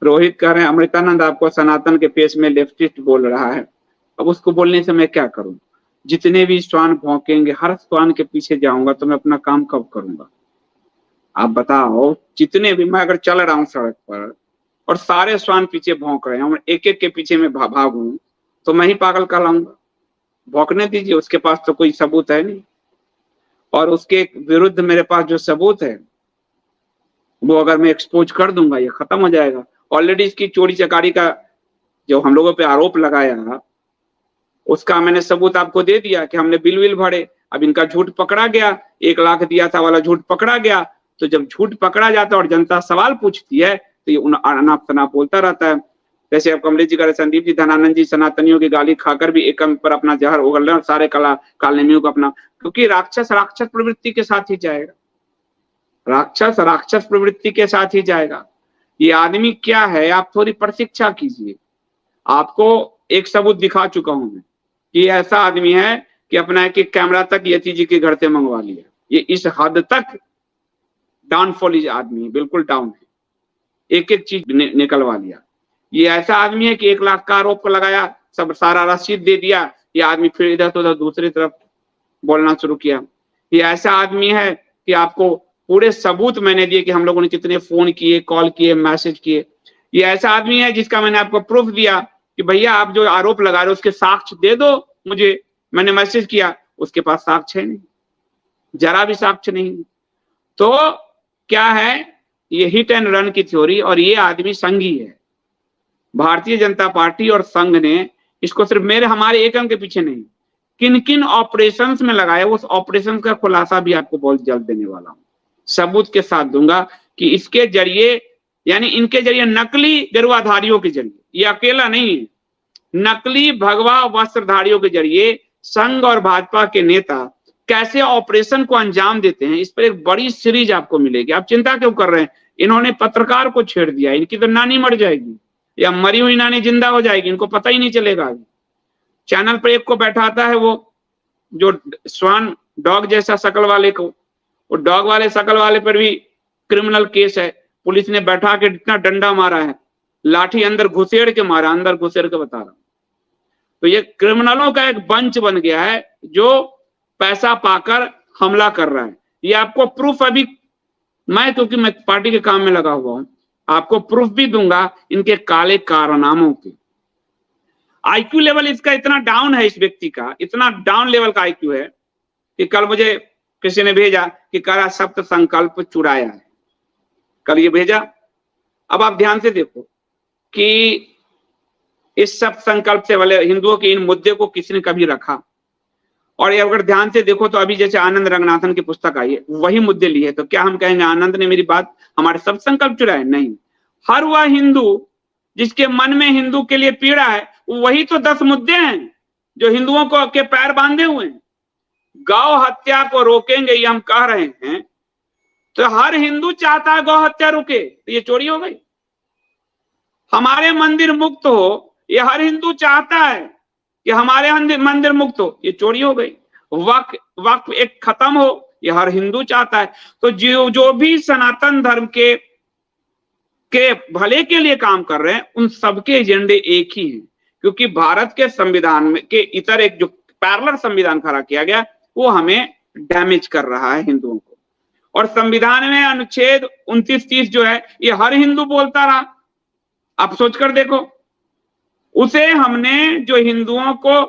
रोहित कह रहे हैं अमृतानंद आपको सनातन के फेस में लेफ्टिस्ट बोल रहा है। अब उसको बोलने से मैं क्या करूं? जितने भी श्वान भौंकेंगे हर श्वान के पीछे जाऊंगा तो मैं अपना काम कब करूंगा? आप बताओ, जितने भी, मैं अगर चल रहा हूं सड़क पर और सारे श्वान पीछे भौंक रहे हैं और एक एक के पीछे में भागूं तो मैं ही पागल कहलाऊंगा। भौंकने दीजिए, उसके पास तो कोई सबूत है नहीं, और उसके विरुद्ध मेरे पास जो सबूत है वो अगर मैं एक्सपोज कर दूंगा ये खत्म हो जाएगा। ऑलरेडी इसकी चोरी चकारी का जो हम लोगों पे आरोप लगाया उसका मैंने सबूत आपको दे दिया कि हमने बिल विल भरे। अब इनका झूठ पकड़ा गया, 1 लाख दिया था वाला झूठ पकड़ा गया। तो जब झूठ पकड़ा जाता है और जनता सवाल पूछती है तो ये अनाप शनाप बोलता रहता है। जैसे अब कमलेश जी कह रहे, संदीप जी धनानंद जी सनातनियों की गाली खाकर भी एक पर अपना जहर उगल रहे और सारे कालनेमियों को अपना, क्योंकि राक्षस राक्षस प्रवृत्ति के साथ ही जाएगा, राक्षस राक्षस प्रवृत्ति के साथ ही जाएगा। ये आदमी क्या है, आप थोड़ी प्रशिक्षा कीजिए। आपको एक सबूत दिखा चुका हूं मैं कि ऐसा आदमी है कि अपना एक कैमरा तक यति जी के घर से मंगवा लिया। ये इस हद तक डाउनफॉल आदमी बिल्कुल डाउन है, एक एक चीज निकलवा लिया। ये ऐसा आदमी है कि 1 लाख का आरोप लगाया, सब सारा रसीद दे दिया, ये आदमी फिर इधर तो उधर दूसरी तरफ बोलना शुरू किया। ये ऐसा आदमी है कि आपको पूरे सबूत मैंने दिए कि हम लोगों ने कितने फोन किए, कॉल किए, मैसेज किए। ये ऐसा आदमी है जिसका मैंने आपको प्रूफ दिया कि भैया आप जो आरोप लगा रहे हो उसके साक्ष्य दे दो मुझे, मैंने मैसेज किया, उसके पास साक्ष्य है नहीं, जरा भी साक्ष्य नहीं। तो क्या है, ये हिट एंड रन की थ्योरी, और ये आदमी संघी है। भारतीय जनता पार्टी और संघ ने इसको सिर्फ हमारे एक अंक के पीछे नहीं, किन किन ऑपरेशंस में लगाया, उस ऑपरेशन का खुलासा भी आपको बहुत जल्द देने वाला हूं, सबूत के साथ दूंगा कि इसके जरिए, यानी इनके जरिए नकली गेरुआधारियों के जरिए, ये अकेला नहीं है, नकली भगवा वस्त्रधारियों के जरिए संघ और भाजपा के नेता कैसे ऑपरेशन को अंजाम देते हैं, इस पर एक बड़ी सीरीज आपको मिलेगी। आप चिंता क्यों कर रहे हैं? इन्होंने पत्रकार को छेड़ दिया, इनकी तो नानी मर जाएगी या मरी हुई नानी जिंदा हो जाएगी, इनको पता ही नहीं चलेगा। चैनल पर एक को बैठाता है वो जो स्वान डॉग जैसा शकल वाले को, वो डॉग वाले शकल वाले पर भी क्रिमिनल केस है, पुलिस ने बैठा के इतना डंडा मारा है, लाठी अंदर घुसेड़ के मारा, अंदर घुसेड़ के बता रहा। तो ये क्रिमिनलों का एक बंच बन गया है जो पैसा पाकर हमला कर रहा है। ये आपको प्रूफ अभी मैं, क्योंकि मैं पार्टी के काम में लगा हुआ हूं, आपको प्रूफ भी दूंगा इनके काले कारनामों के। आईक्यू लेवल इसका इतना डाउन है, इस व्यक्ति का इतना डाउन लेवल का आईक्यू है कि कल मुझे किसी ने भेजा कि करा सप्त संकल्प चुराया है, कल ये भेजा। अब आप ध्यान से देखो कि इस सप्त संकल्प से वाले हिंदुओं के इन मुद्दे को किसने कभी रखा, और अगर ध्यान से देखो तो अभी जैसे आनंद रंगनाथन की पुस्तक आई है वही मुद्दे लिए, तो क्या हम कहेंगे आनंद ने मेरी बात, हमारे सब संकल्प चुराए? नहीं, हर वह हिंदू जिसके मन में हिंदू के लिए पीड़ा है वही तो 10 मुद्दे हैं जो हिंदुओं को के पैर बांधे हुए हैं। गौ हत्या को रोकेंगे ये हम कह रहे हैं, तो हर हिंदू चाहता है गौ हत्या रुके, तो ये चोरी हो गई। हमारे मंदिर मुक्त हो, ये हर हिंदू चाहता है कि हमारे मंदिर मुक्त हो, ये चोरी हो गई। वक्फ एक खत्म हो, ये हर हिंदू चाहता है। तो जो भी सनातन धर्म के भले के लिए काम कर रहे हैं उन सबके एजेंडे एक ही हैं, क्योंकि भारत के संविधान में के इतर एक जो पैरेलल संविधान खड़ा किया गया वो हमें डैमेज कर रहा है हिंदुओं को। और संविधान में अनुच्छेद 29-30 जो है ये हर हिंदू बोलता रहा, आप सोचकर देखो, उसे हमने जो हिंदुओं को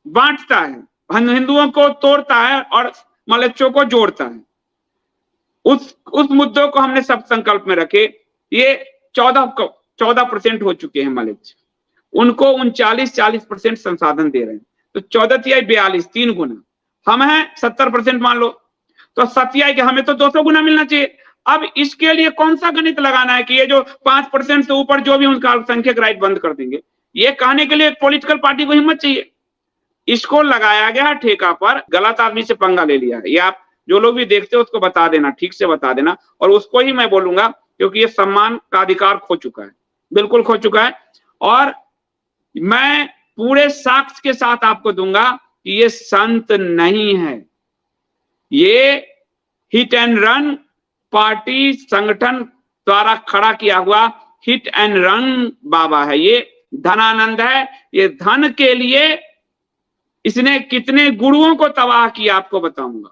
बांटता है, हिंदुओं को तोड़ता है और मलच्छों को जोड़ता है, उस मुद्दों को हमने सब संकल्प में रखे। ये 14% हो चुके हैं मलच्छ, उनको 39-40% संसाधन दे रहे हैं, तो 14×42 3 गुना, हम हैं 70% मान लो, तो 7 के हमें तो 200 गुना मिलना चाहिए। अब इसके लिए कौन सा गणित लगाना है कि ये जो 5% से ऊपर जो भी उनका अल्पसंख्यक राइट बंद कर देंगे, ये कहने के लिए पॉलिटिकल पार्टी को हिम्मत चाहिए। इसको लगाया गया ठेका पर, गलत आदमी से पंगा ले लिया। ये आप जो लोग भी देखते हो उसको बता देना, ठीक से बता देना, और उसको ही मैं बोलूंगा, क्योंकि ये सम्मान का अधिकार खो चुका है, बिल्कुल खो चुका है। और मैं पूरे साक्ष्य के साथ आपको दूंगा कि ये संत नहीं है, ये हिट एंड रन पार्टी संगठन द्वारा खड़ा किया हुआ हिट एंड रन बाबा है, ये धनानंद है। ये धन के लिए इसने कितने गुरुओं को तबाह किया आपको बताऊंगा,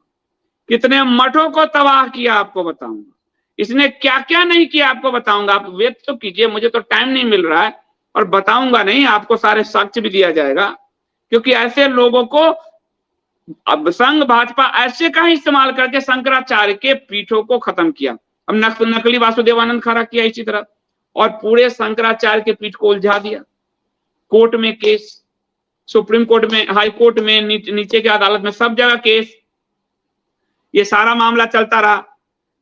कितने मठों को तबाह किया आपको बताऊंगा, इसने क्या क्या नहीं किया आपको बताऊंगा। आप वेट तो कीजिए, मुझे तो टाइम नहीं मिल रहा है और बताऊंगा नहीं, आपको सारे साक्ष्य भी दिया जाएगा, क्योंकि ऐसे लोगों को अब संघ भाजपा ऐसे का ही इस्तेमाल करके शंकराचार्य के पीठों को खत्म किया। अब नकली वासुदेवानंद खड़ा किया इसी तरह, और पूरे शंकराचार्य के पीठ को उलझा दिया। कोर्ट में केस, सुप्रीम कोर्ट में, हाई कोर्ट में, नीचे की अदालत में, सब जगह केस, ये सारा मामला चलता रहा।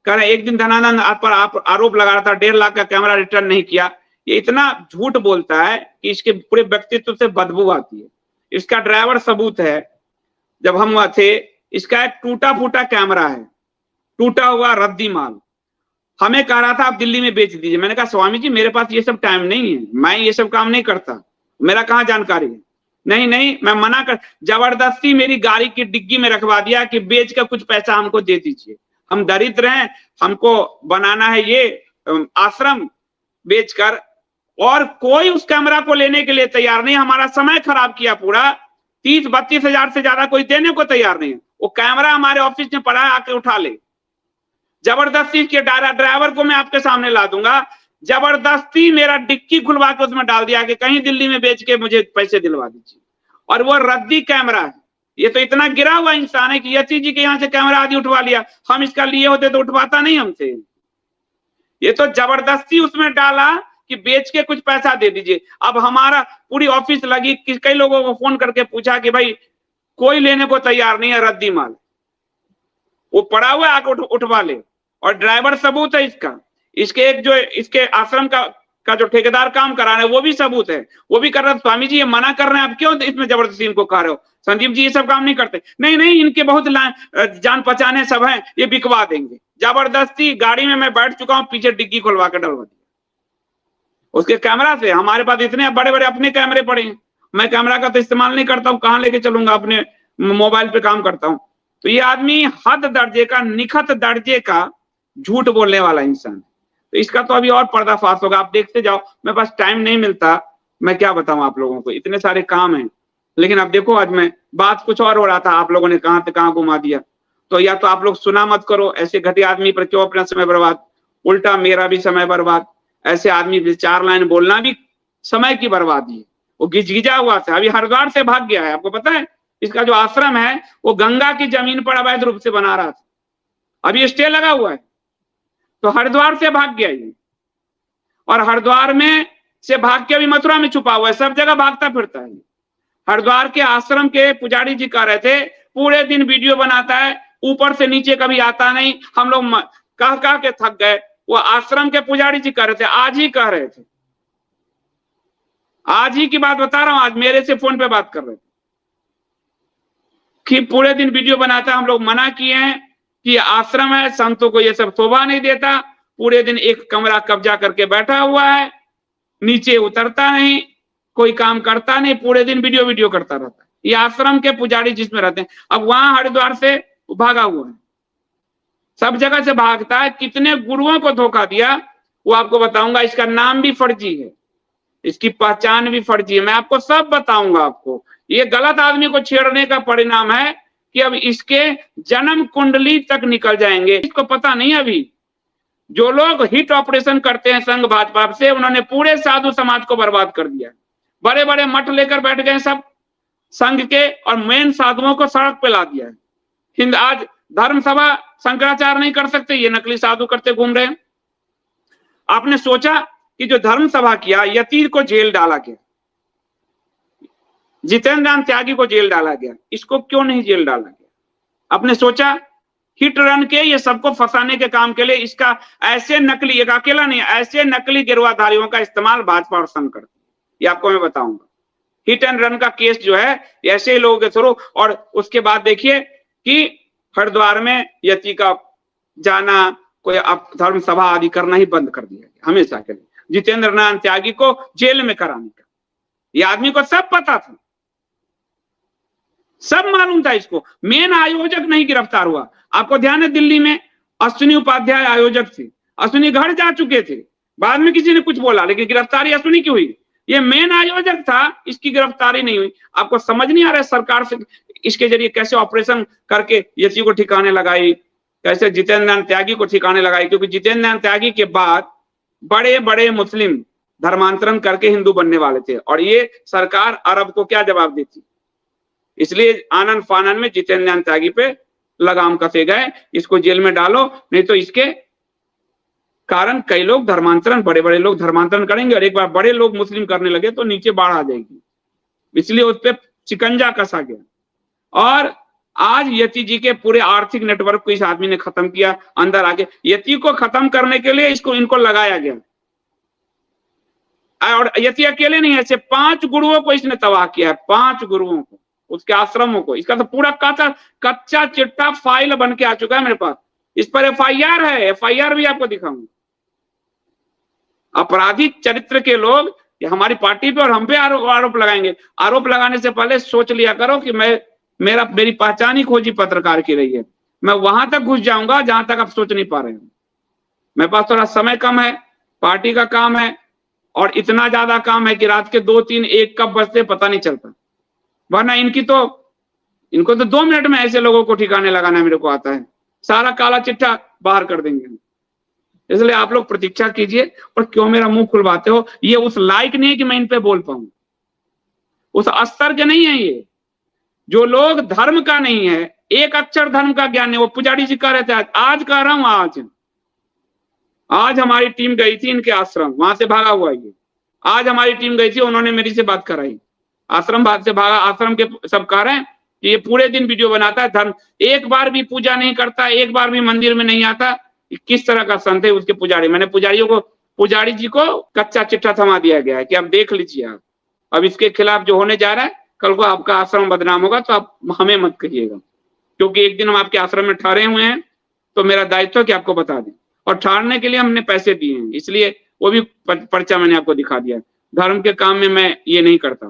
कह रहे एक दिन धनानंद आप पर आरोप लगा रहा था 1.5 लाख का कैमरा रिटर्न नहीं किया। ये इतना झूठ बोलता है कि इसके पूरे व्यक्तित्व से बदबू आती है। इसका ड्राइवर सबूत है, जब हम वहां थे, इसका एक टूटा फूटा कैमरा है, टूटा हुआ रद्दी माल। हमें कह रहा था आप दिल्ली में बेच दीजिए। मैंने कहा स्वामी जी मेरे पास ये सब टाइम नहीं है, मैं ये सब काम नहीं करता, मेरा कहाँ जानकारी है। नहीं नहीं, मैं मना कर, जबरदस्ती मेरी गाड़ी की डिग्गी में रखवा दिया कि बेच कर कुछ पैसा हमको दे दीजिए, हम दरिद्र हैं, हमको बनाना है ये आश्रम बेचकर। और कोई उस कैमरा को लेने के लिए तैयार नहीं। हमारा समय खराब किया पूरा। 30-32 हजार से ज्यादा कोई देने को तैयार नहीं है। वो कैमरा हमारे ऑफिस में पड़ा है, आके उठा ले। जबरदस्ती के ड्राइवर को मैं आपके सामने ला दूंगा, जबरदस्ती मेरा डिक्की खुलवा के उसमें डाल दिया कि कहीं दिल्ली में बेच के मुझे पैसे दिलवा दीजिए। और वो रद्दी कैमरा है। ये तो इतना गिरा हुआ इंसान है कि यति जी के यहाँ से कैमरा आदि उठवा लिया, हम इसका लिए होते तो उठवाता नहीं हमसे। ये तो जबरदस्ती उसमें डाला कि बेच के कुछ पैसा दे दीजिए। अब हमारा पूरी ऑफिस लगी, कई लोगों को फोन करके पूछा कि भाई कोई लेने को तैयार नहीं है रद्दी माल, वो पड़ा हुआ है, आके उठवा ले। और ड्राइवर सबूत है इसका, इसके एक जो इसके आश्रम का जो ठेकेदार काम करा रहे हैं वो भी सबूत है, वो भी कर रहा है। स्वामी जी ये मना कर रहे हैं, आप क्यों इसमें जबरदस्ती इनको कह रहे हो? संजीव जी ये सब काम नहीं करते। नहीं नहीं, इनके बहुत जान पहचाने सब हैं, ये बिकवा देंगे। जबरदस्ती गाड़ी में मैं बैठ चुका हूं, पीछे डिग्गी खुलवा कर डलवा दिया उसके कैमरा से। हमारे पास इतने बड़े बड़े अपने कैमरे पड़े हैं, मैं कैमरा का तो इस्तेमाल नहीं करता हूँ, कहाँ लेके चलूंगा, अपने मोबाइल पे काम करता हूँ। तो ये आदमी हद दर्जे का, निखत दर्जे का झूठ बोलने वाला इंसान। तो इसका तो अभी और पर्दाफाश होगा, आप देखते जाओ। मेरे पास टाइम नहीं मिलता, मैं क्या बताऊं आप लोगों को, इतने सारे काम हैं। लेकिन अब देखो, आज मैं बात कुछ और हो रहा था, आप लोगों ने कहां से कहां घुमा दिया। तो या तो आप लोग सुना मत करो, ऐसे घटिया आदमी पर क्यों अपना समय बर्बाद, उल्टा मेरा भी समय बर्बाद। ऐसे आदमी से 4 लाइन बोलना भी समय की बर्बादी है। वो गिजगिजा हुआ था, अभी हरिद्वार से भाग गया है। आपको पता है इसका जो आश्रम है वो गंगा की जमीन पर अवैध रूप से बना रहा था, अभी स्टे लगा हुआ है। तो हरिद्वार से भाग गया ये, और हरिद्वार में से भाग के अभी मथुरा में छुपा हुआ है, सब जगह भागता फिरता है। हरिद्वार के आश्रम के पुजारी जी कह रहे थे पूरे दिन वीडियो बनाता है, ऊपर से नीचे कभी आता नहीं। हम लोग कह के थक गए। वो आश्रम के पुजारी जी कह रहे थे, आज ही कह रहे थे, आज ही की बात बता रहा हूं, आज मेरे से फोन पे बात कर रहे थे कि पूरे दिन वीडियो बनाता है। हम लोग मना किए हैं कि आश्रम है, संतों को ये सब शोभा नहीं देता। पूरे दिन एक कमरा कब्जा करके बैठा हुआ है, नीचे उतरता नहीं, कोई काम करता नहीं, पूरे दिन वीडियो करता रहता है। ये आश्रम के पुजारी जिसमें रहते हैं। अब वहां हरिद्वार से भागा हुआ है, सब जगह से भागता है। कितने गुरुओं को धोखा दिया वो आपको बताऊंगा। इसका नाम भी फर्जी है, इसकी पहचान भी फर्जी है, मैं आपको सब बताऊंगा। आपको ये गलत आदमी को छेड़ने का परिणाम है कि अब इसके जन्म कुंडली तक निकल जाएंगे। इसको पता नहीं अभी। जो लोग हिट ऑपरेशन करते हैं संघ भाजपा से, उन्होंने पूरे साधु समाज को बर्बाद कर दिया। बड़े बड़े मठ लेकर बैठ गए सब संघ के, और मेन साधुओं को सड़क पे ला दिया है। हिंद आज धर्म सभा शंकराचार्य नहीं कर सकते, ये नकली साधु करते घूम रहे हैं। आपने सोचा कि जो धर्म सभा किया, यति को जेल डाला गया, जितेंद्र त्यागी को जेल डाला गया, इसको क्यों नहीं जेल डाला गया? आपने सोचा हिट रन के ये सबको फंसाने के काम के लिए इसका ऐसे नकली, एक अकेला नहीं, ऐसे नकली गिरवाधारियों का इस्तेमाल भाजपा और संघ करती है। ये आपको मैं बताऊंगा। हिट एंड रन का केस जो है ऐसे ही लोगों के थ्रू। और उसके बाद देखिए कि हरिद्वार में यति का जाना, कोई अब धर्म सभा आदि करना ही बंद कर दिया हमेशा के लिए। जितेंद्र नारायण त्यागी को जेल में कराने का, ये आदमी को सब पता था, सब मालूम था इसको। मेन आयोजक नहीं गिरफ्तार हुआ। आपको ध्यान है दिल्ली में अश्विनी उपाध्याय आयोजक थे, अश्विनी घर जा चुके थे, बाद में किसी ने कुछ बोला, लेकिन गिरफ्तारी असुनी की हुई। ये मेन आयोजक था, इसकी गिरफ्तारी नहीं हुई। आपको समझ नहीं आ रहा है सरकार से इसके जरिए कैसे ऑपरेशन करके यति को ठिकाने लगाई, कैसे जितेंद्र नारायण त्यागी को ठिकाने लगाई, क्योंकि जितेंद्र नारायण त्यागी के बाद बड़े बड़े मुस्लिम धर्मांतरण करके हिंदू बनने वाले थे, और ये सरकार अरब को क्या जवाब देती। इसलिए आनन फानन में जितेंद्र नारायण त्यागी पे लगाम कसे गए, इसको जेल में डालो, नहीं तो इसके कारण कई लोग धर्मांतरण, बड़े बड़े लोग धर्मांतरण करेंगे, और एक बार बड़े लोग मुस्लिम करने लगे तो नीचे बाढ़ आ जाएगी। इसलिए उस पर शिकंजा कसा गया, और आज यति जी के पूरे आर्थिक नेटवर्क को इस आदमी ने खत्म किया। अंदर आके यति को खत्म करने के लिए इनको लगाया गया, और यति अकेले नहीं, ऐसे 5 गुरुओं को इसने तबाह किया है, 5 गुरुओं को, उसके आश्रमों को। इसका तो पूरा कच्चा चिट्ठा फाइल बन के आ चुका है मेरे पास। इस पर FIR है, FIR भी आपको दिखाऊंगा। अपराधी चरित्र के लोग हमारी पार्टी पे और हम पे आरोप लगाएंगे। आरोप लगाने से पहले सोच लिया करो कि मेरी पहचान ही खोजी पत्रकार की रही है। मैं वहां तक घुस जाऊंगा जहां तक आप सोच नहीं पा रहे हैं। मेरे पास थोड़ा समय कम है, पार्टी का काम है, और इतना ज्यादा काम है कि रात के 2, 3, 1 कब बजते पता नहीं चलता। वरना इनको तो 2 मिनट में ऐसे लोगों को ठिकाने लगाना मेरे को आता है। सारा काला चिट्ठा बाहर कर देंगे। इसलिए आप लोग प्रतीक्षा कीजिए। और क्यों मेरा मुंह खुलवाते हो, ये उस लायक नहीं है कि मैं इन पे बोल पाऊं, उस स्तर के नहीं है ये। जो लोग धर्म का नहीं है, एक अक्षर धर्म का ज्ञान नहीं, वो पुजारी जी कह रहे थे, आज कह रहा हूं, आज हमारी टीम गई थी इनके आश्रम, वहां से भागा हुआ ये। आज हमारी टीम गई थी, उन्होंने मेरी से बात कराई, आश्रम से भागा। आश्रम के सब कह रहे हैं कि ये पूरे दिन वीडियो बनाता है, धर्म एक बार भी पूजा नहीं करता, एक बार भी मंदिर में नहीं आता। किस तरह का संत है उसके पुजारी। मैंने पुजारी जी को कच्चा चिट्ठा थमा दिया गया है कि आप देख लीजिए। आप अब इसके खिलाफ जो होने जा रहा है, कल को आपका आश्रम बदनाम होगा, तो आप हमें मत कहिएगा, क्योंकि एक दिन हम आपके आश्रम में ठहरे हुए हैं, तो मेरा दायित्व है कि आपको बता दें। और ठहरने के लिए हमने पैसे दिए हैं, इसलिए वो भी पर्चा मैंने आपको दिखा दिया। धर्म के काम में मैं ये नहीं करता,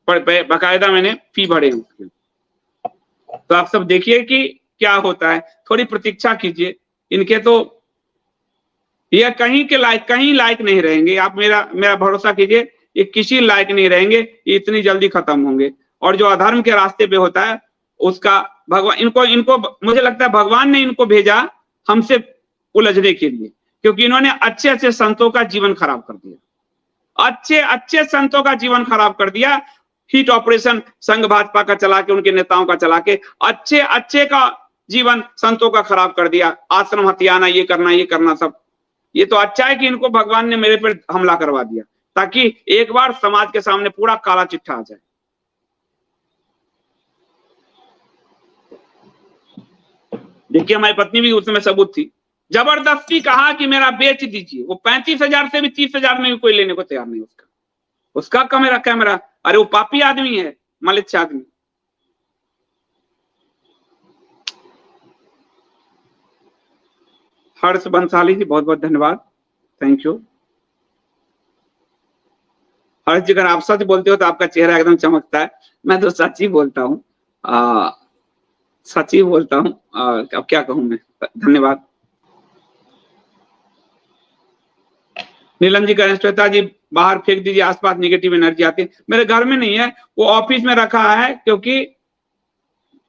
पर बाकायदा मैंने फी भरे हैं उसके। तो आप सब देखिए कि क्या होता है, थोड़ी प्रतीक्षा कीजिए। इनके तो ये कहीं लायक नहीं रहेंगे। आप मेरा भरोसा कीजिए, ये किसी लायक नहीं रहेंगे, ये इतनी जल्दी खत्म होंगे। और जो अधर्म के रास्ते पे होता है उसका भगवान इनको मुझे लगता है भगवान ने इनको भेजा हमसे उलझने के लिए, क्योंकि इन्होंने अच्छे संतों का जीवन खराब कर दिया। अच्छे संतों का जीवन खराब कर दिया। हीट ऑपरेशन संघ भाजपा का चला के, उनके नेताओं का चला के अच्छे का जीवन संतों का खराब कर दिया। आश्रम हथियाना, ये करना सब। ये तो अच्छा है कि इनको भगवान ने मेरे पर हमला करवा दिया, ताकि एक बार समाज के सामने पूरा काला चिट्ठा आ जाए। देखिए हमारी पत्नी भी उसमें सबूत थी, जबरदस्ती कहा कि मेरा बेच दीजिए। वो 35,000 से भी 30,000 में भी कोई लेने को तैयार नहीं। उसका कैमरा। अरे वो पापी आदमी है, मलिच्छ आदमी। हर्ष बंसाली जी बहुत बहुत धन्यवाद, थैंक यू। हर्ष जी, अगर आप सच बोलते हो तो आपका चेहरा एकदम चमकता है। मैं तो सच ही बोलता हूँ, सच ही बोलता हूँ। अब क्या कहूँ मैं, धन्यवाद। नीलम जी कह रहे हैं श्वेता जी बाहर फेंक दीजिए, आसपास नेगेटिव एनर्जी आती है। मेरे घर में नहीं है, वो ऑफिस में रखा है, क्योंकि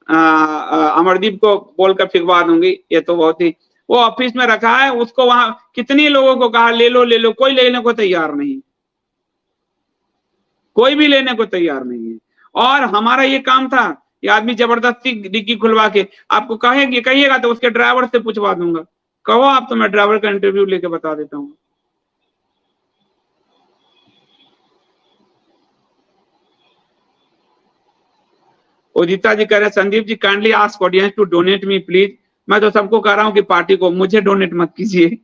अमरदीप को बोलकर फेंकवा दूंगी। ये तो बहुत ही, वो ऑफिस में रखा है, उसको वहां कितनी लोगों को कहा ले लो, कोई लेने को तैयार नहीं, कोई भी लेने को तैयार नहीं है। और हमारा ये काम था, ये आदमी जबरदस्ती डिग्गी खुलवा के आपको कहिएगा तो उसके ड्राइवर से पूछवा दूंगा। कहो आप, तो मैं ड्राइवर का इंटरव्यू लेके बता देता हूँ। उदिता जी कह रहे हैं Sandeep ji kindly ask audience to donate me please. मैं तो सबको कह रहा हूँ कि पार्टी को, मुझे डोनेट मत कीजिए,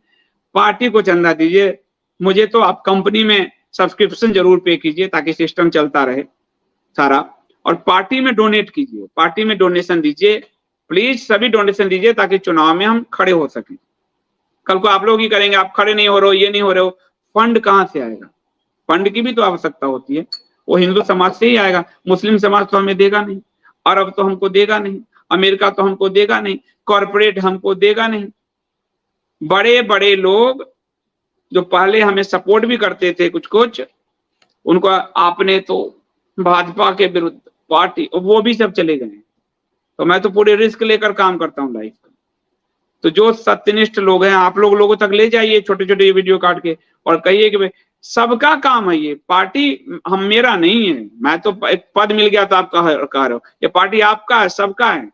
पार्टी को चंदा दीजिए। मुझे तो आप कंपनी में सब्सक्रिप्शन जरूर पे कीजिए, ताकि सिस्टम चलता रहे सारा। और पार्टी में डोनेट कीजिए, पार्टी में डोनेशन दीजिए प्लीज, सभी डोनेशन दीजिए, ताकि चुनाव में हम खड़े हो सकें। कल को आप लोग ही करेंगे, आप खड़े नहीं हो रहे हो, ये नहीं हो रहे हो, फंड कहाँ से आएगा? फंड की भी तो आवश्यकता होती है। वो हिंदू समाज से ही आएगा, मुस्लिम समाज तो हमें देगा नहीं, अरब तो हमको देगा नहीं, अमेरिका तो हमको देगा नहीं, कॉरपोरेट हमको देगा नहीं। बड़े बड़े लोग जो पहले हमें सपोर्ट भी करते थे कुछ कुछ, उनको आपने तो भाजपा के विरुद्ध पार्टी, वो भी सब चले गए। तो मैं तो पूरे रिस्क लेकर काम करता हूँ लाइफ का। तो जो सत्यनिष्ठ लोग हैं, आप लोगों तक ले जाइए छोटे छोटे वीडियो काट के और कहिए कि भाई सबका काम है ये पार्टी, हम मेरा नहीं है, मैं तो एक पद मिल गया तो आप कह रहे हो, ये पार्टी आपका है, सबका है।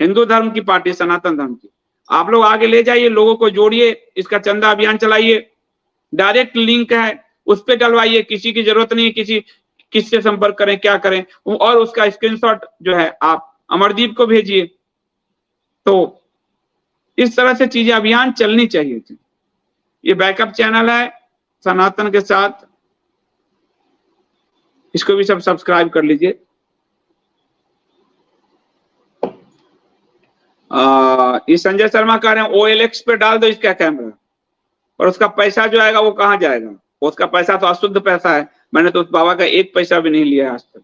हिंदू धर्म की पार्टी, सनातन धर्म की। आप लोग आगे ले जाइए, लोगों को जोड़िए, इसका चंदा अभियान चलाइए, डायरेक्ट लिंक है उस पर डलवाइए, किसी की जरूरत नहीं है किससे संपर्क करें क्या करें, और उसका स्क्रीनशॉट जो है आप अमरदीप को भेजिए। तो इस तरह से चीजें अभियान चलनी चाहिए थी। ये बैकअप चैनल है सनातन के साथ, इसको भी सब सब्सक्राइब कर लीजिए। ये संजय शर्मा कह रहे हैं OLX पे डाल दो इसका कैमरा, और उसका पैसा जो आएगा वो कहाँ जाएगा? उसका पैसा तो अशुद्ध पैसा है। मैंने तो उस बाबा का एक पैसा भी नहीं लिया आज तक,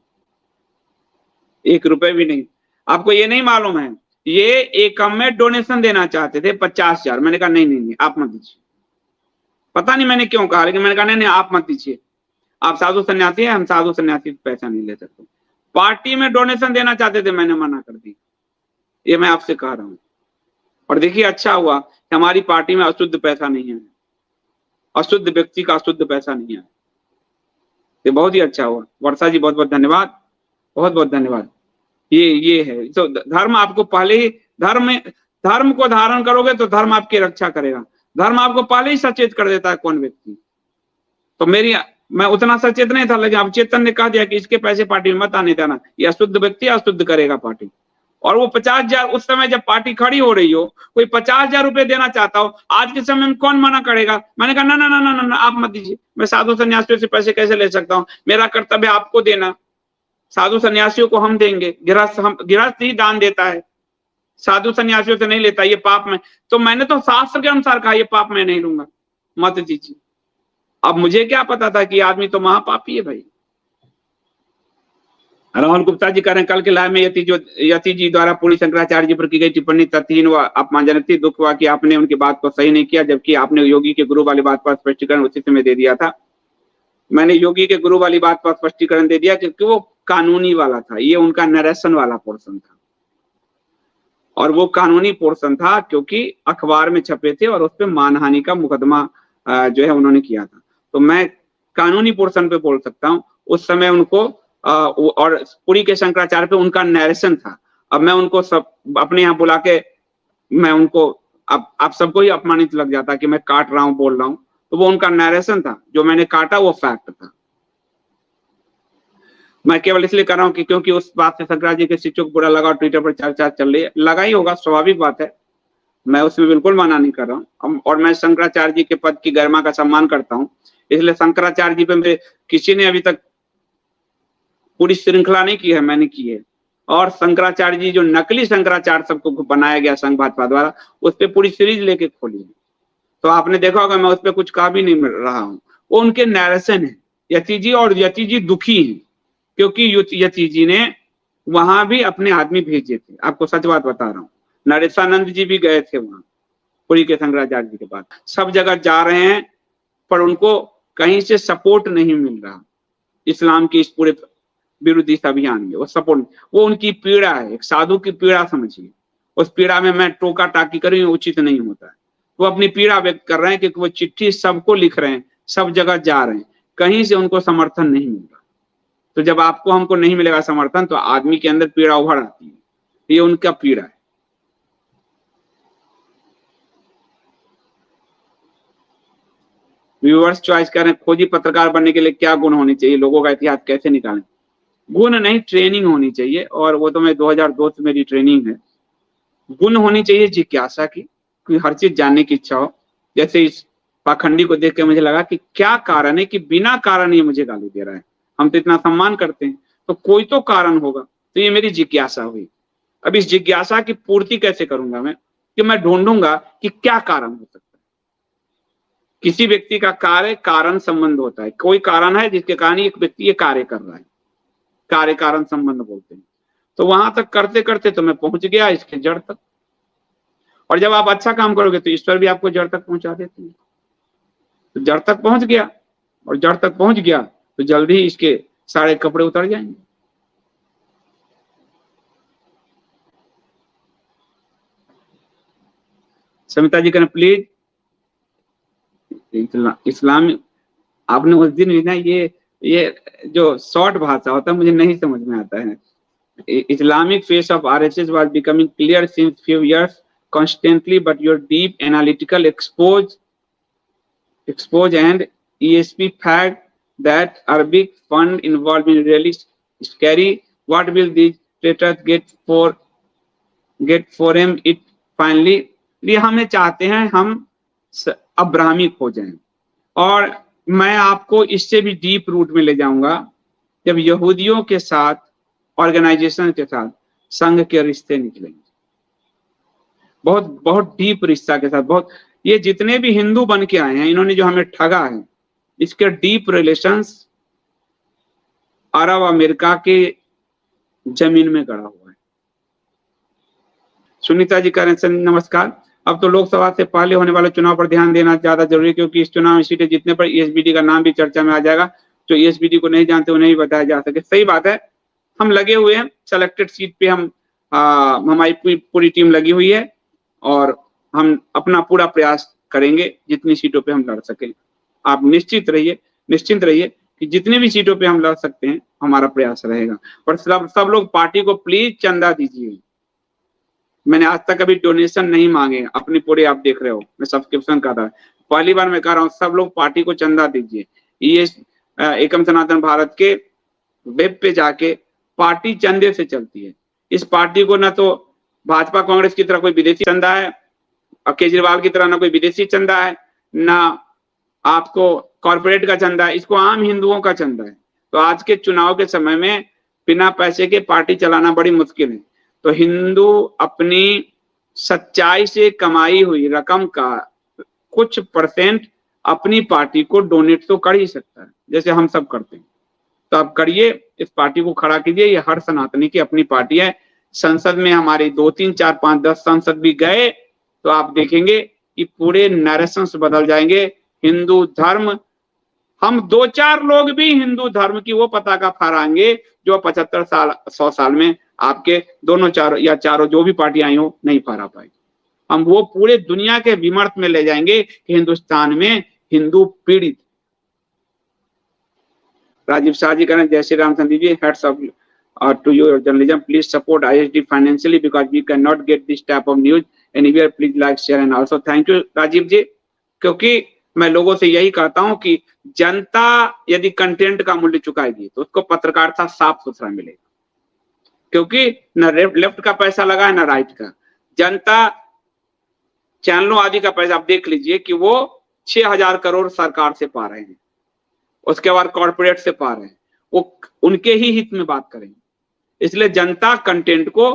1 रुपए भी नहीं। आपको ये नहीं मालूम है, ये एकम में डोनेशन देना चाहते थे 50,000। मैंने कहा नहीं नहीं नहीं, आप मत दीजिए। पता नहीं मैंने क्यों कहा, लेकिन मैंने कहा नहीं नहीं आप मत दीजिए, आप साधु सन्यासी हैं, हम साधु सन्यासी पैसा नहीं ले सकते। पार्टी में डोनेशन देना चाहते थे, मैंने मना कर दी। ये मैं आपसे कह रहा हूं। और देखिए अच्छा हुआ कि हमारी पार्टी में अशुद्ध पैसा नहीं है, अशुद्ध व्यक्ति का अशुद्ध पैसा नहीं है। ये बहुत ही अच्छा हुआ। वर्षा जी बहुत बहुत धन्यवाद, बहुत बहुत धन्यवाद। ये है तो धर्म आपको पहले ही, धर्म को धारण करोगे तो धर्म आपकी रक्षा करेगा। धर्म आपको पहले ही सचेत कर देता है कौन व्यक्ति। तो मैं उतना सचेत नहीं था, लेकिन अब चेतन ने कह दिया कि इसके पैसे पार्टी में मत आने देना, ये अशुद्ध व्यक्ति अशुद्ध करेगा पार्टी। और वो 50,000 उस समय जब पार्टी खड़ी हो रही हो, कोई 50,000 रुपए देना चाहता हो, आज के समय में कौन मना करेगा? मैंने कहा ना ना ना ना ना, आप मत दीजिए, मैं साधु सन्यासियों से पैसे कैसे ले सकता हूँ? मेरा कर्तव्य आपको देना, साधु सन्यासियों को हम देंगे। गृहस्थ ही दान देता है, साधु सन्यासियों से नहीं लेता, ये पाप में। तो मैंने तो शास्त्र के अनुसार कहा ये पाप मैं नहीं लूंगा, मत दीजिए। अब मुझे क्या पता था कि आदमी तो महापापी है भाई। राहुल गुप्ता जी कह रहे हैं कल के लाइव में यति जी द्वारा पूरी शंकराचार्य जी पर की गई टिप्पणी तथ्यहीन व अपमानजनक थी। दुख हुआ कि आपने उनकी बात को सही नहीं किया, जबकि आपने योगी के गुरु वाली बात पर स्पष्टीकरण उसी समय दे दिया था। मैंने योगी के गुरु वाली बात पर स्पष्टीकरण दे दिया क्योंकि वो कानूनी वाला था, ये उनका नरेशन वाला पोर्शन था। और वो कानूनी पोर्शन था क्योंकि अखबार में छपे थे और उस पर मानहानि का मुकदमा जो है उन्होंने किया था। तो मैं कानूनी पोर्शन पे बोल सकता हूँ। उस समय उनको और पुरी के शंकराचार्य पे उनका नरेशन था। अब मैं उनको सब अपने यहाँ बुला के मैं उनको, अब आप सबको ही अपमानित लग जाता कि मैं काट रहा हूँ बोल रहा हूँ, तो वो उनका नरेशन था, जो मैंने काटा वो फैक्ट था। मैं केवल इसलिए कर रहा हूँ कि क्योंकि उस बात से शंकराचार्य जी के शिष्यों को बुरा लगा और ट्विटर पर चर्चा चल रही है। लगा ही होगा, स्वाभाविक बात है, मैं उसमें बिल्कुल मना नहीं कर रहा हूँ। और मैं शंकराचार्य जी के पद की गरिमा का सम्मान करता हूँ, इसलिए शंकराचार्य जी पे किसी ने अभी तक पूरी श्रृंखला नहीं की है, मैंने की है। और शंकराचार्य जी जो नकली शंकराचार्य सबको बनाया गया संघ भाजपा द्वारा, उस पर पूरी सीरीज लेके खोली है। तो आपने देखा होगा मैं उस पर कुछ कहा भी नहीं मिल रहा हूँ, वो उनके नैरेशन है यति जी। और यति जी दुखी हैं क्योंकि यति जी ने वहां भी अपने आदमी भेजे थे। आपको सच बात बता रहा हूँ, नरेशानंद जी भी गए थे वहां पुरी के शंकराचार्य जी के पास। सब जगह जा रहे हैं पर उनको कहीं से सपोर्ट नहीं मिल रहा इस्लाम के इस पूरे विरोधी अभियान में। वो सपोर्ट, वो उनकी पीड़ा है, एक साधु की पीड़ा समझिए। उस पीड़ा में मैं टोका टाकी करूँ उचित नहीं होता है। वो अपनी पीड़ा व्यक्त कर रहे हैं क्योंकि वो चिट्ठी सबको लिख रहे हैं, सब जगह जा रहे हैं, कहीं से उनको समर्थन नहीं मिल रहा। तो जब आपको हमको नहीं मिलेगा समर्थन, तो आदमी के अंदर पीड़ा उभर आती है। ये उनका पीड़ा है। व्यूअर्स चॉइस कर रहे हैं खोजी पत्रकार बनने के लिए क्या गुण होने चाहिए, लोगों का इतिहास कैसे निकालें? गुण नहीं, ट्रेनिंग होनी चाहिए। और वो तो मैं 2002 से मेरी ट्रेनिंग है। गुण होनी चाहिए जिज्ञासा की, कि हर चीज जानने की इच्छा हो। जैसे इस पाखंडी को देख के मुझे लगा कि क्या कारण है कि बिना कारण ये मुझे गाली दे रहा है। हम तो इतना सम्मान करते हैं, तो कोई तो कारण होगा। तो ये मेरी जिज्ञासा हुई। अब इस जिज्ञासा की पूर्ति कैसे करूंगा मैं? कि मैं ढूंढूंगा कि क्या कारण हो सकता है। किसी व्यक्ति का कार्य कारण संबंध होता है। कोई कारण है जिसके कारण एक व्यक्ति ये कार्य कर रहा है, कार्य कारण संबंध बोलते हैं। तो वहां तक करते करते तो मैं पहुंच गया इसके जड़ तक। और जब आप अच्छा काम करोगे तो ईश्वर भी आपको जड़ तक पहुंचा देते हैं। तो जड़ तक पहुंच गया, और जड़ तक पहुंच गया तो जल्दी ही इसके सारे कपड़े उतर जाएंगे। समिता जी कहना प्लीज इस्लाम, आपने उस दिन भी ना ये जो शॉर्ट भाषा होता है मुझे नहीं समझ में आता है। Islamic face of RSS was becoming clear since few years constantly, but your deep analytical expose and ESP fact that Arabic fund involved in really scary. What will these traitors get for him it finally? ये हमें चाहते हैं हम Abrahamic हो जाएं, और मैं आपको इससे भी डीप रूट में ले जाऊंगा जब यहूदियों के साथ, ऑर्गेनाइजेशन के साथ संघ के रिश्ते निकलेंगे, बहुत बहुत डीप रिश्ता के साथ। बहुत, ये जितने भी हिंदू बन के आए हैं, इन्होंने जो हमें ठगा है, इसके डीप रिलेशंस अरब अमेरिका के जमीन में गड़ा हुआ है। सुनीता जी कह रहे हैं नमस्कार, अब तो लोकसभा से पहले होने वाले चुनाव पर ध्यान देना ज्यादा जरूरी है, क्योंकि इस चुनाव में सीटें जीतने पर ईएसबीडी का नाम भी चर्चा में आ जाएगा। जो ईएसबीडी को नहीं जानते उन्हें भी बताया जा सके। सही बात है, हम लगे हुए हैं सेलेक्टेड सीट पे, हमारी पूरी टीम लगी हुई है, और हम अपना पूरा प्रयास करेंगे जितनी सीटों पे हम लड़ सकें। आप निश्चिंत रहिए कि जितनी भी सीटों पे हम लड़ सकते हैं हमारा प्रयास रहेगा। और सब लोग पार्टी को प्लीज चंदा दीजिए। मैंने आज तक कभी डोनेशन नहीं मांगे, अपनी पूरे आप देख रहे हो, मैं सब्सक्रिप्शन का था, पहली बार मैं कह रहा हूँ सब लोग पार्टी को चंदा दीजिए। ये एकम सनातन भारत के वेब पे जाके पार्टी चंदे से चलती है। इस पार्टी को ना तो भाजपा कांग्रेस की तरह कोई विदेशी चंदा है, और केजरीवाल की तरह ना कोई विदेशी चंदा है, ना आपको कॉर्पोरेट का चंदा है, इसको आम हिंदुओं का चंदा है। तो आज के चुनाव के समय में बिना पैसे के पार्टी चलाना बड़ी मुश्किल है। तो हिंदू अपनी सच्चाई से कमाई हुई रकम का कुछ परसेंट अपनी पार्टी को डोनेट तो कर ही सकता है, जैसे हम सब करते हैं। तो आप करिए, इस पार्टी को खड़ा कीजिए। ये हर सनातनी की अपनी पार्टी है। संसद में हमारी 2, 3, 4, 5, 10 सांसद भी गए तो आप देखेंगे कि पूरे नैरेशंस बदल जाएंगे। हिंदू धर्म, हम 2-4 लोग भी हिंदू धर्म की वो पताका फहराएंगे जो 75 साल 100 साल में आपके दोनों चारों जो भी पार्टियां आई हो नहीं फहरा पाएगी। हम वो पूरे दुनिया के विमर्श में ले जाएंगे कि हिंदुस्तान में हिंदू पीड़ित। राजीव शाह जी कह रहे हैं जय Shri Ram Sandeep ji, heads up to your journalism, please support ISD financially because we cannot get this type of news anywhere. Please like, share and also thank you Rajiv ji, क्योंकि मैं लोगों से यही कहता हूं कि जनता यदि कंटेंट का मूल्य चुकाएगी तो उसको पत्रकारिता साफ सुथरा मिलेगा, क्योंकि न लेफ्ट का पैसा लगा है न राइट का। जनता चैनलों आदि का पैसा आप देख लीजिए कि वो 6000 करोड़ सरकार से पा रहे हैं, उसके बाद कॉर्पोरेट से पा रहे हैं, वो उनके ही हित में बात करेंगे। इसलिए जनता कंटेंट को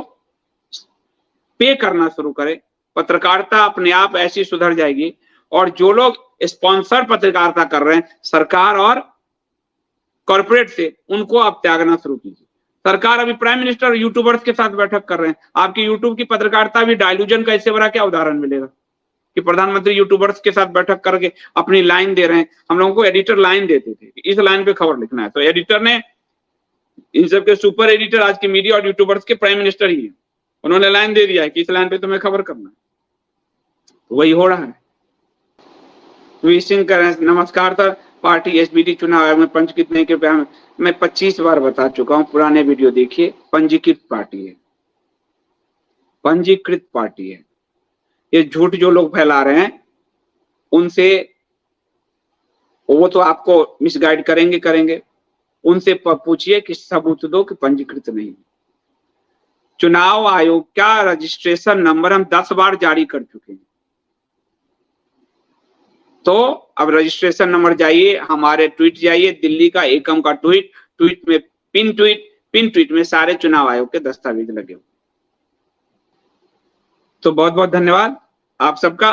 पे करना शुरू करे, पत्रकारिता अपने आप ऐसी सुधर जाएगी। और जो लोग स्पॉन्सर पत्रकारिता कर रहे हैं सरकार और कॉर्पोरेट से, उनको आप त्यागना शुरू कीजिए। सरकार अभी प्राइम मिनिस्टर और यूट्यूबर्स के साथ बैठक कर रहे हैं। आपकी यूट्यूब की पत्रकारिता भी डायलूजन का इससे बड़ा क्या उदाहरण मिलेगा कि प्रधानमंत्री यूट्यूबर्स के साथ बैठक करके अपनी लाइन दे रहे हैं। हम लोगों को एडिटर लाइन देते थे, इस लाइन पे खबर लिखना है, तो एडिटर ने, इन सब के सुपर एडिटर आज के मीडिया और यूट्यूबर्स के प्राइम मिनिस्टर ही है, उन्होंने लाइन दे दिया है कि इस लाइन पे तुम्हें खबर करना है। तो वही हो रहा है। सिंह करें नमस्कार सर, पार्टी एसबीडी चुनाव आयोग में पंजीकृत नहीं के मैं 25 बार बता चुका हूं, पुराने वीडियो देखिए। पंजीकृत पार्टी है, पंजीकृत पार्टी है। ये झूठ जो लोग फैला रहे हैं उनसे, वो तो आपको मिसगाइड करेंगे। उनसे पूछिए कि सबूत दो कि पंजीकृत नहीं। चुनाव आयोग का रजिस्ट्रेशन नंबर हम 10 बार जारी कर चुके हैं। तो अब रजिस्ट्रेशन नंबर जाइए, हमारे ट्वीट जाइए, दिल्ली का एकम का ट्वीट में पिन ट्वीट में सारे चुनाव आयोग के दस्तावेज लगे हुए। तो बहुत बहुत धन्यवाद आप सबका।